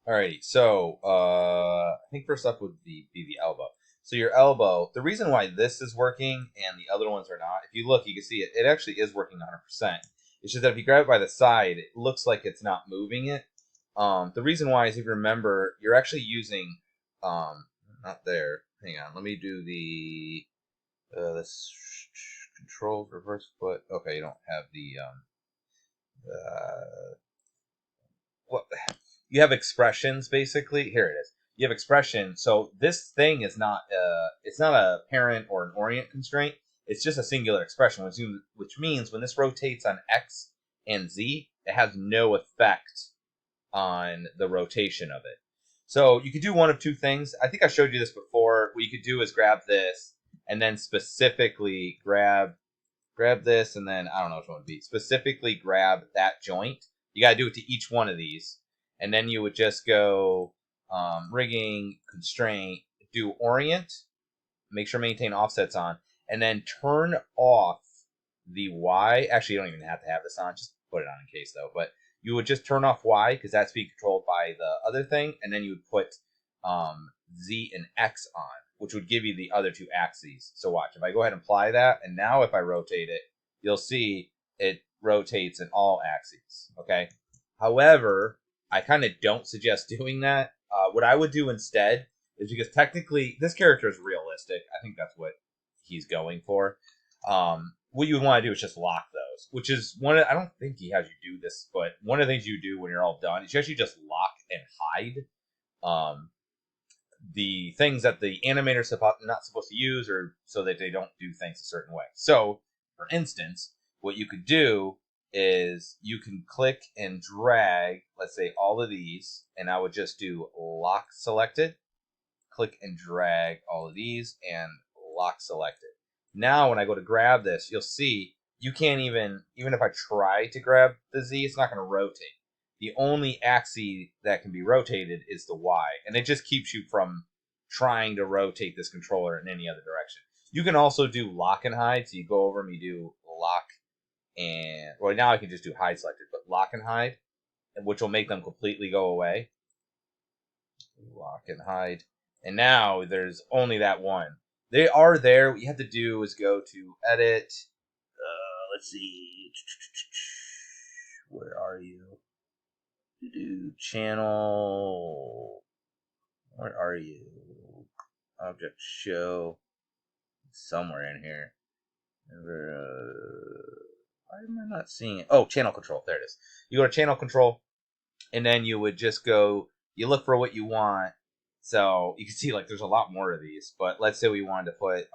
Alrighty, so I think first up would be the elbow. So your elbow, the reason why this is working and the other ones are not, if you look, you can see it actually is working 100%. It's just that if you grab it by the side, it looks like it's not moving it. The reason why is if you remember, you're actually using, not there. Hang on, let me do this control reverse foot. Okay, you don't have the, what, you have expressions basically. Here it is. You have expression. So this thing is not it's not a parent or an orient constraint. It's just a singular expression, which means when this rotates on X and Z, it has no effect on the rotation of it. So you could do one of two things. I think I showed you this before. What you could do is grab this and then specifically grab this, and then I don't know which one would be. Specifically grab that joint. You got to do it to each one of these, and then you would just go rigging, constraint, do orient, make sure maintain offsets on, and then turn off the Y. Actually, you don't even have to have this on. Just put it on in case though. But you would just turn off Y because that's being controlled by the other thing, and then you would put Z and X on, which would give you the other two axes. So watch, if I go ahead and apply that, and now if I rotate it, you'll see it rotates in all axes. Okay. However, I kind of don't suggest doing that. What I would do instead is, because technically this character is realistic. I think that's what he's going for. What you would want to do is just lock those, which is one of, I don't think he has you do this, but one of the things you do when you're all done is you actually just lock and hide the things that the animator's not supposed to use, or so that they don't do things a certain way. So, for instance, what you could do is you can click and drag, let's say, all of these, and I would just do lock selected, click and drag all of these, and lock selected. Now, when I go to grab this, you'll see you can't even if I try to grab the Z, it's not going to rotate. The only axis that can be rotated is the Y, and it just keeps you from trying to rotate this controller in any other direction. You can also do lock and hide, so you go over and you do lock and, well, now I can just do hide selected, but lock and hide, which will make them completely go away. Lock and hide. And now there's only that one. They are there. What you have to do is go to edit. Let's see. Where are you? Do channel. Where are you? Object show. Somewhere in here. Why am I not seeing it? Oh, channel control. There it is. You go to channel control, and then you would just go. You look for what you want. So you can see like there's a lot more of these. But let's say we wanted to put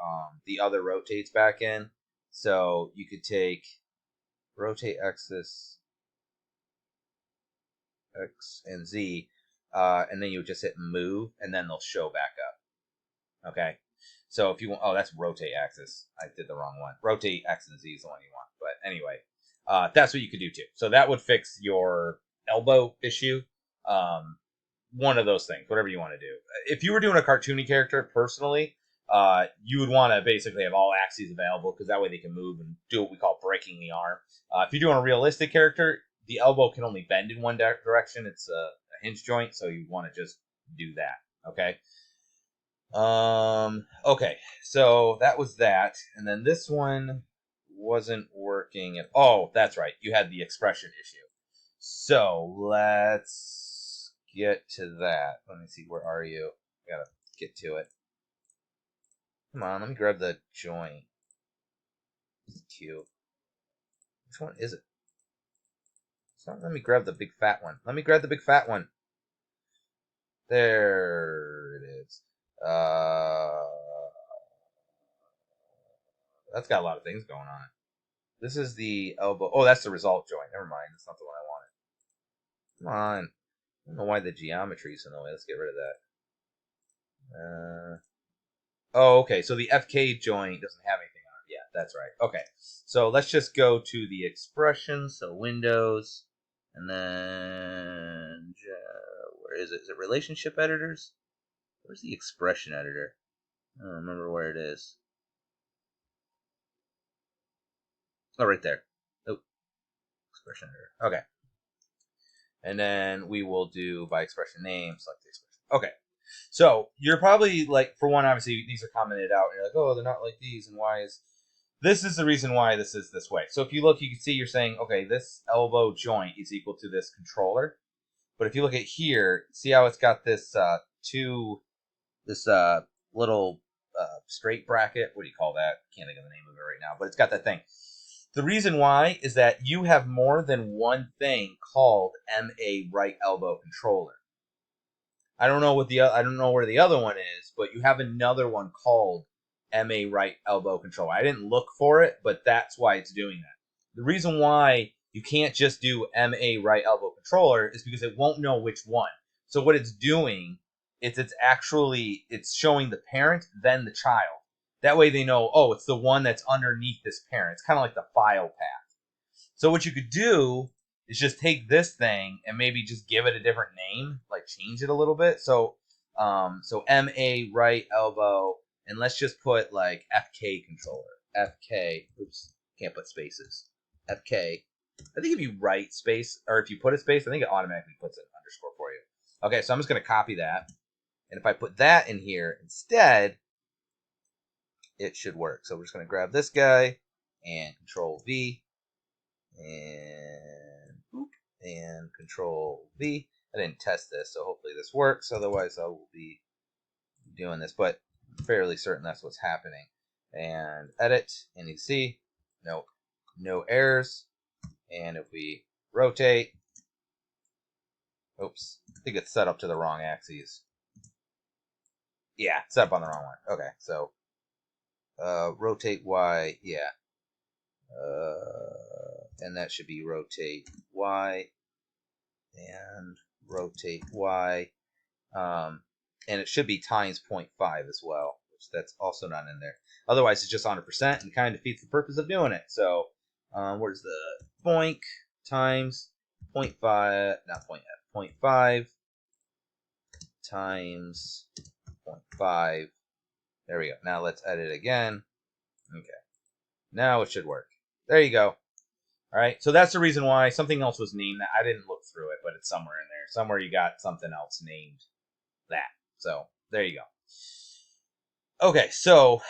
the other rotates back in. So you could take rotate axis X and Z, and then you would just hit move, and then they'll show back up. Okay. So if you want, oh, that's rotate axis. I did the wrong one. Rotate X and Z is the one you want. But anyway, that's what you could do too. So that would fix your elbow issue. One of those things, whatever you want to do. If you were doing a cartoony character, personally, you would want to basically have all axes available, because that way they can move and do what we call breaking the arm. If you're doing a realistic character, the elbow can only bend in one direction. It's a hinge joint, so you want to just do that. Okay. Okay, so that was that, and then this one wasn't working at. Oh, that's right, you had the expression issue. So let's get to that. Let me see, where are you? Gotta get to it. Come on, let me grab the joint. It's cute. Which one is it? It's not. Let me grab the big fat one. Let me grab the big fat one. There it is. That's got a lot of things going on. This is the elbow. Oh, that's the result joint. Never mind. That's not the one I wanted. Come on. I don't know why the geometry is in the way. Let's get rid of that. Oh, okay. So the FK joint doesn't have anything on it. Yeah, that's right. Okay. So let's just go to the expression. So Windows. And then, where is it? Is it relationship editors? Where's the expression editor? I don't remember where it is. Oh, right there. Oh, expression editor. Okay. And then we will do by expression name, select the expression. Okay. So you're probably like, for one, obviously these are commented out, and you're like, oh, they're not like these, and why is this is the reason why this is this way. So if you look, you can see you're saying, okay, this elbow joint is equal to this controller. But if you look at here, see how it's got this little straight bracket? What do you call that? Can't think of the name of it right now, but it's got that thing. The reason why is that you have more than one thing called MA right elbow controller. I don't know where the other one is, but you have another one called MA right elbow controller. I didn't look for it, but that's why it's doing that. The reason why you can't just do MA right elbow controller is because it won't know which one. So what it's doing is it's showing the parent, then the child. That way they know, oh, it's the one that's underneath this parent. It's kind of like the file path. So what you could do is just take this thing and maybe just give it a different name, like change it a little bit. So MA right elbow, and let's just put like FK controller. FK, oops, can't put spaces. FK. I think if you write space, or if you put a space, I think it automatically puts an underscore for you. Okay, so I'm just going to copy that. And if I put that in here instead, it should work. So we're just going to grab this guy and Control V and Control V. I didn't test this, so hopefully this works. Otherwise, I will be doing this, but I'm fairly certain that's what's happening. And edit, and you see, no errors. And if we rotate, oops, I think it's set up to the wrong axes. Yeah, set up on the wrong one. Okay, so rotate Y, yeah. And that should be rotate Y and rotate Y. And it should be times 0.5 as well, which that's also not in there. Otherwise, it's just 100% and kind of defeats the purpose of doing it. So, where's the boink times 0.5, not 0.5 times 0.5. There we go. Now let's edit again. Okay. Now it should work. There you go. All right. So that's the reason why something else was named that. I didn't look through it, but it's somewhere in there. Somewhere you got something else named that. So there you go. Okay. So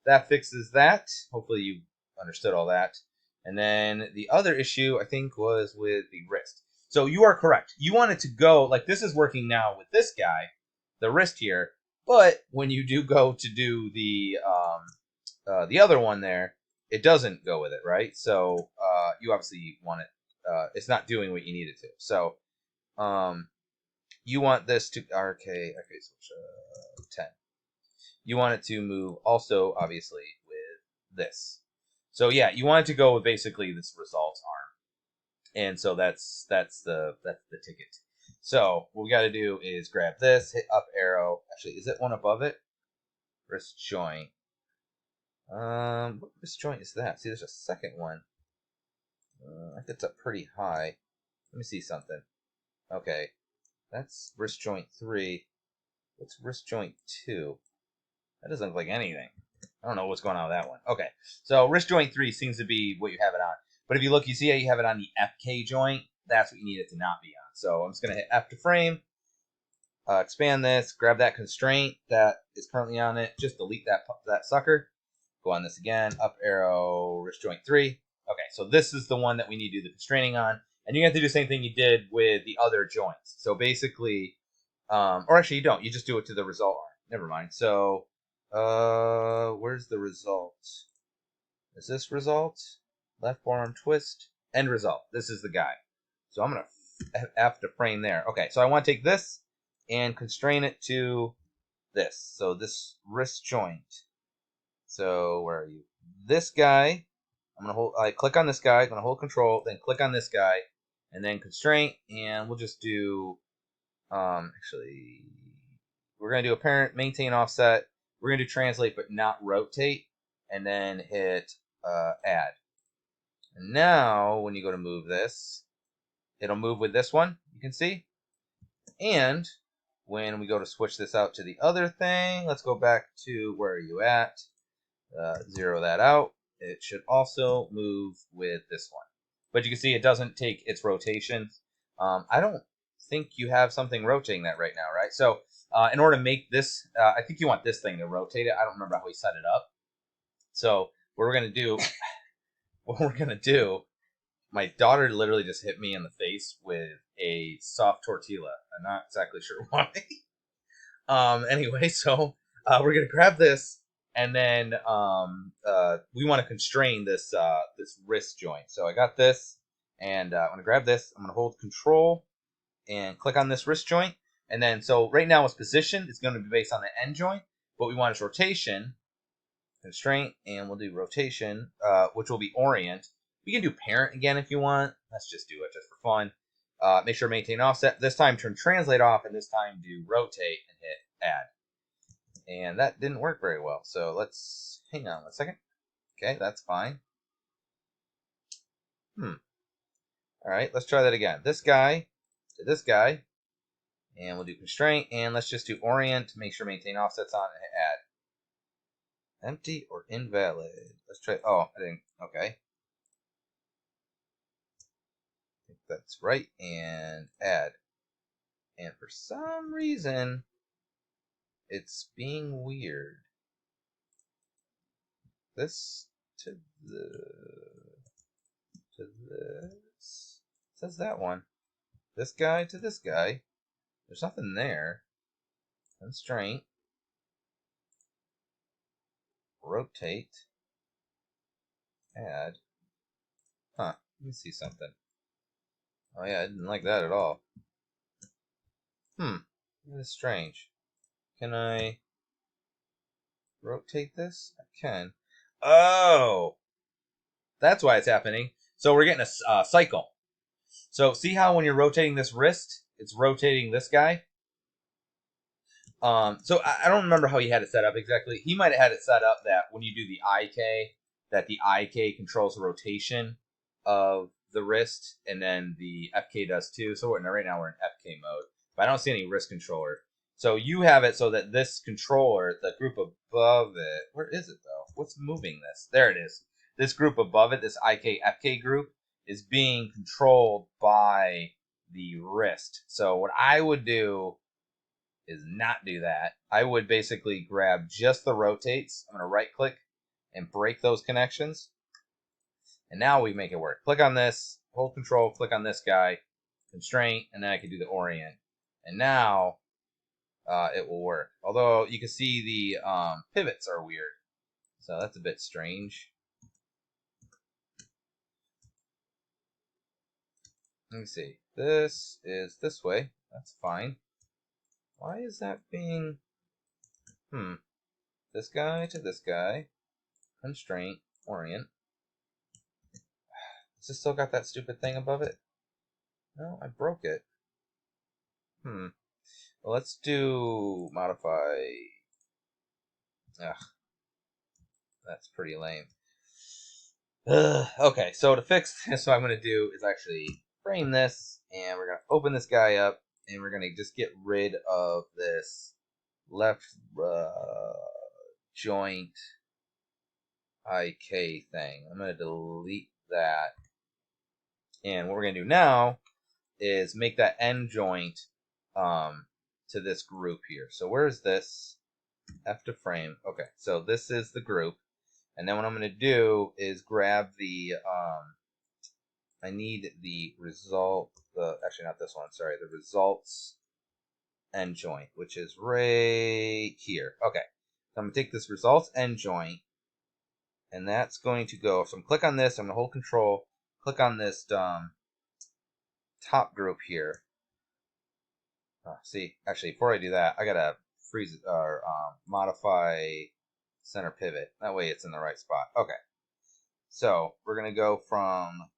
that fixes that. Hopefully you understood all that. And then the other issue, I think, was with the wrist. So you are correct. You want it to go, like this is working now with this guy, the wrist here. But when you do go to do the other one there, it doesn't go with it, right? So you obviously want it. It's not doing what you need it to. So you want this to switch 10. You want it to move also, obviously, with this. So yeah, you want it to go with basically this results arm, and so that's the ticket. So what we got to do is grab this, hit up arrow. Actually, is it one above it? Wrist joint. What wrist joint is that? See, there's a second one. I think it's up pretty high. Let me see something. Okay, that's wrist joint 3. What's wrist joint 2? That doesn't look like anything. I don't know what's going on with that one. Okay, so wrist joint 3 seems to be what you have it on. But if you look, you see how you have it on the FK joint? That's what you need it to not be on. So I'm just going to hit F to frame, expand this, grab that constraint that is currently on it, just delete that sucker. Go on this again, up arrow, wrist joint 3. Okay, so this is the one that we need to do the constraining on. And you have to do the same thing you did with the other joints. So basically, or actually you don't. You just do it to the result arm. Never mind. So, where's the result? Is this result? Left forearm twist. End result. This is the guy. So I'm going to have to frame there. Okay, so I want to take this and constrain it to this. So this wrist joint. So where are you? This guy. I click on this guy. I'm gonna hold control, then click on this guy, and then constraint, and we'll just do. Actually, we're gonna do apparent, maintain offset. We're gonna do translate, but not rotate, and then hit add. And now, when you go to move this, it'll move with this one. You can see, and when we go to switch this out to the other thing, let's go back to where are you at? Zero that out. It should also move with this one. But you can see it doesn't take its rotations. I don't think you have something rotating that right now, right? So in order to make this, I think you want this thing to rotate it. I don't remember how we set it up. So what we're gonna do, my daughter literally just hit me in the face with a soft tortilla. I'm not exactly sure why. Anyway, so we're gonna grab this, and then we want to constrain this this wrist joint. So I got this, and I'm gonna grab this. I'm gonna hold Control and click on this wrist joint, and then so right now its position is going to be based on the end joint. What we want is rotation, constraint, and we'll do rotation, which will be orient. We can do parent again if you want. Let's just do it just for fun. Make sure to maintain offset. This time turn translate off, and this time do rotate and hit add. And that didn't work very well. So let's hang on 1 second. Okay, that's fine. All right, let's try that again. This guy to this guy, and we'll do constraint, and let's just do orient. Make sure maintain offsets on and hit add. Empty or invalid. Let's try. Oh, I didn't. Okay. I think that's right. And add. And for some reason, it's being weird. This to this. It says that one. This guy to this guy. There's nothing there. Constraint. Rotate. Add. Huh. Let me see something. Oh yeah, I didn't like that at all. That is strange. Can I rotate this? I can. Oh! That's why it's happening. So we're getting a cycle. So see how when you're rotating this wrist, it's rotating this guy? So I don't remember how he had it set up exactly. He might have had it set up that when you do the IK, that the IK controls the rotation of the wrist, and then the FK does too. So right now we're in FK mode, but I don't see any wrist controller. So you have it so that this controller, the group above it, where is it though? What's moving this? There it is. This group above it, this IK FK group, is being controlled by the wrist. So what I would do is not do that. I would basically grab just the rotates. I'm going to right click and break those connections. And now we make it work. Click on this, hold Control, click on this guy, constraint, and then I can do the orient. And now it will work. Although you can see the pivots are weird. So that's a bit strange. Let me see. This is this way. That's fine. Why is that being... This guy to this guy. Constraint. Orient. Has it still got that stupid thing above it? No, I broke it. Well, let's do modify. Ugh. That's pretty lame. Okay, so to fix this, what I'm going to do is actually frame this, and we're going to open this guy up, and we're going to just get rid of this left joint IK thing. I'm going to delete that. And what we're going to do now is make that end joint to this group here. So where is this? F to frame. Okay, so this is the group. And then what I'm going to do is grab the, I need the result, actually not this one, sorry, the results end joint, which is right here. Okay, so I'm going to take this results end joint, and that's going to go, so I'm going to click on this, I'm going to hold Control, click on this top group here. See, actually, before I do that, I got to freeze or modify center pivot. That way it's in the right spot. Okay. So we're going to go from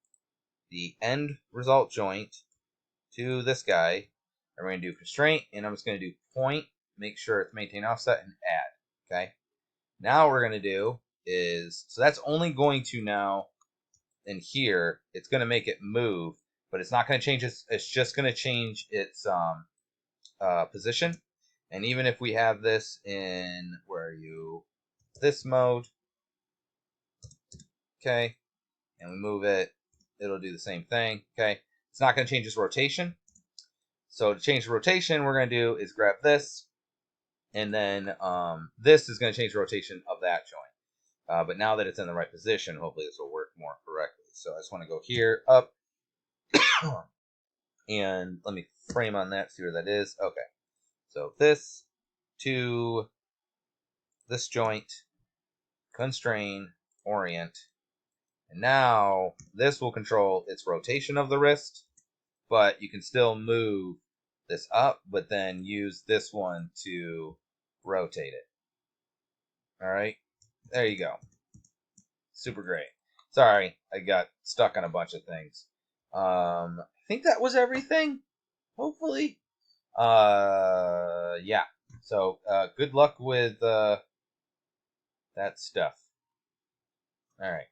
the end result joint to this guy. And we're going to do constraint, and I'm just going to do point, make sure it's maintain offset, and add. Okay. Now what we're going to do is, so that's only going to now, in here, it's going to make it move, but it's not going to change it's just going to change its position. And even if we have this in, where are you? This mode. Okay. And we move it, it'll do the same thing. Okay. It's not going to change its rotation. So to change the rotation, we're going to do is grab this, and then this is going to change the rotation of that joint. But now that it's in the right position, hopefully this will work more correctly. So I just want to go here, up, and let me frame on that, see where that is. Okay, so this to this joint, constrain, orient, and now this will control its rotation of the wrist, but you can still move this up, but then use this one to rotate it. All right, there you go. Super great. Sorry, I got stuck on a bunch of things. I think that was everything. Hopefully. Yeah. So, good luck with that stuff. All right.